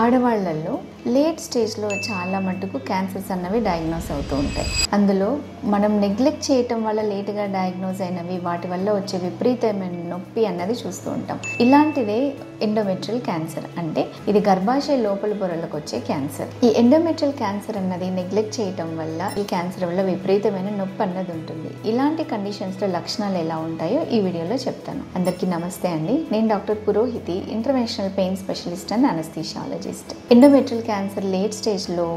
ఆడవాళ్ళల్లో late స్టేజ్లో చాలా మటుకు క్యాన్సర్స్ అన్నవి డయాగ్నోస్ అవుతూ ఉంటాయి. అందులో మనం నెగ్లెక్ట్ చేయటం వల్ల లేటుగా డయాగ్నోస్ అయినవి, వాటి వల్ల వచ్చే విపరీతమైన నొప్పి అన్నది చూస్తూ ఉంటాం. ఇలాంటిదే ఎండోమెట్రియల్ క్యాన్సర్. అంటే ఇది గర్భాశయ లోపల పొరలకు వచ్చే క్యాన్సర్. ఈ ఎండోమెట్రియల్ క్యాన్సర్ అన్నది నెగ్లెక్ట్ చేయటం వల్ల, ఈ క్యాన్సర్ వల్ల విపరీతమైన నొప్పి అన్నది ఉంటుంది. ఇలాంటి కండిషన్స్లో లక్షణాలు ఎలా ఉంటాయో ఈ వీడియోలో చెప్తాను. అందరికీ నమస్తే అండి. నేను doctor Purohiti, interventional pain specialist and anaesthesiologist. Endometrial cancer late స్టేజ్లో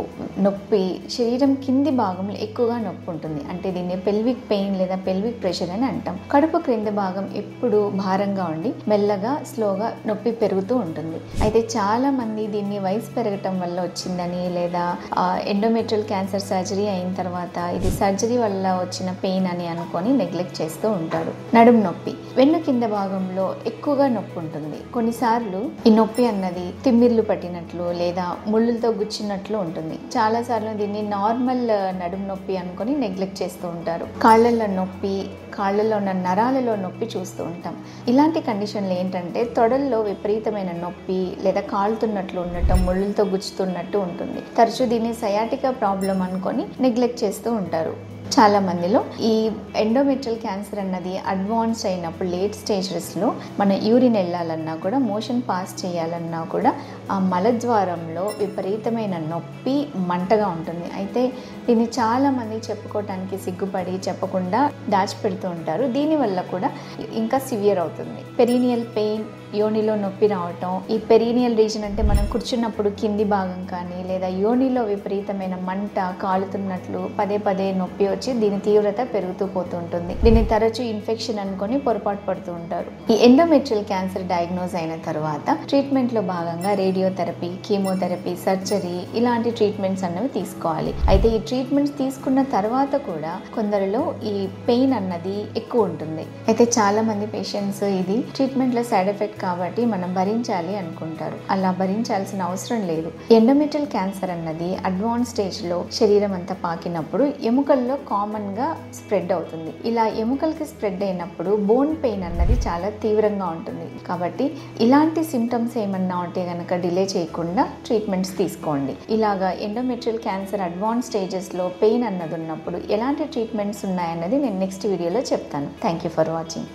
నొప్పి శరీరం కింది భాగంలో ఎక్కువగా నొప్పి ఉంటుంది. అంటే దీన్ని పెల్విక్ పెయిన్ లేదా పెల్విక్ ప్రెషర్ అని అంటాం. కడుపు క్రింది భాగం ఎప్పుడు భారంగా ఉండి మెల్లగా స్లోగా నొప్పి పెరుగుతూ ఉంటుంది. అయితే చాలా మంది దీన్ని వయసు పెరగటం వల్ల వచ్చిందని, లేదా ఎండోమెట్రియల్ క్యాన్సర్ సర్జరీ అయిన తర్వాత ఇది సర్జరీ వల్ల వచ్చిన పెయిన్ అని అనుకొని నెగ్లెక్ట్ చేస్తూ ఉంటారు. నడుము నొప్పి, వెన్ను కింద భాగంలో ఎక్కువగా నొప్పి ఉంటుంది. కొన్నిసార్లు ఈ నొప్పి అన్నది తిమ్మిర్లు పట్టినట్లు లేదా ముళ్ళులతో గుచ్చినట్లు ఉంటుంది. చాలా సార్లు దీన్ని నార్మల్ నడుము నొప్పి అనుకొని నెగ్లెక్ట్ చేస్తూ ఉంటారు. కాళ్ళల్లో నొప్పి, కాళ్ళలో ఉన్న నరాలలో నొప్పి చూస్తూ ఉంటాం. ఇలాంటి కండిషన్లు ఏంటంటే తొడల్లో విపరీతమైన నొప్పి లేదా కాలుతున్నట్లు ఉండటం, ముళ్ళులతో గుచ్చుతున్నట్టు ఉంటుంది. తరచూ దీన్ని సయాటికా ప్రాబ్లం అనుకొని నెగ్లెక్ట్ చేస్తూ ఉంటారు. చాలా మందిలో ఈ ఎండోమెట్రియల్ క్యాన్సర్ అన్నది అడ్వాన్స్ అయినప్పుడు లేట్ స్టేజెస్లో మన యూరిన్ వెళ్ళాలన్నా కూడా, మోషన్ పాస్ చేయాలన్నా కూడా ఆ మలద్వారంలో విపరీతమైన నొప్పి, మంటగా ఉంటుంది. అయితే దీన్ని చాలామంది చెప్పుకోవటానికి సిగ్గుపడి చెప్పకుండా దాచిపెడుతూ ఉంటారు. దీనివల్ల కూడా ఇంకా సివియర్ అవుతుంది. పెరీనియల్ పెయిన్, యోనిలో నొప్పి రావటం. ఈ పెరీనియల్ రీజన్ అంటే మనం కూర్చున్నప్పుడు కింది భాగం కానీ, లేదా యోనిలో విపరీతమైన మంట, కాలుతున్నట్లు పదే పదే నొప్పి వచ్చి దీని తీవ్రత పెరుగుతూ పోతూ ఉంటుంది. దీన్ని తరచూ ఇన్ఫెక్షన్ అనుకొని పొరపాటు పడుతూ ఉంటారు. ఈ ఎండోమెట్రియల్ క్యాన్సర్ డయాగ్నోజ్ అయిన తర్వాత ట్రీట్మెంట్లో భాగంగా రేడియోథెరపీ, కీమోథెరపీ, సర్జరీ ఇలాంటి ట్రీట్మెంట్స్ అన్నవి తీసుకోవాలి. అయితే ఈ ట్రీట్మెంట్స్ తీసుకున్న తర్వాత కూడా కొందరిలో ఈ పెయిన్ అన్నది ఎక్కువ ఉంటుంది. అయితే చాలా మంది పేషెంట్స్ ఇది ట్రీట్మెంట్లో సైడ్ ఎఫెక్ట్ కాబట్టి మనం భరించాలి అనుకుంటారు. అలా భరించాల్సిన అవసరం లేదు. ఎండోమెట్రియల్ క్యాన్సర్ అన్నది అడ్వాన్స్ స్టేజ్లో శరీరం అంతా పాకినప్పుడు ఎముకల్లో కామన్ గా స్ప్రెడ్ అవుతుంది. ఇలా ఎముకలకి స్ప్రెడ్ అయినప్పుడు బోన్ పెయిన్ అన్నది చాలా తీవ్రంగా ఉంటుంది. కాబట్టి ఇలాంటి సిమ్టమ్స్ ఏమన్నా ఉంటే గనక డిలే చేయకుండా ట్రీట్మెంట్స్ తీసుకోండి. ఇలాగా ఎండోమెట్రియల్ క్యాన్సర్ అడ్వాన్స్ స్టేజెస్లో పెయిన్ అన్నది ఉన్నప్పుడు ఎలాంటి ట్రీట్మెంట్స్ ఉన్నాయన్నది నేను నెక్స్ట్ వీడియోలో చెప్తాను. Thank you for watching.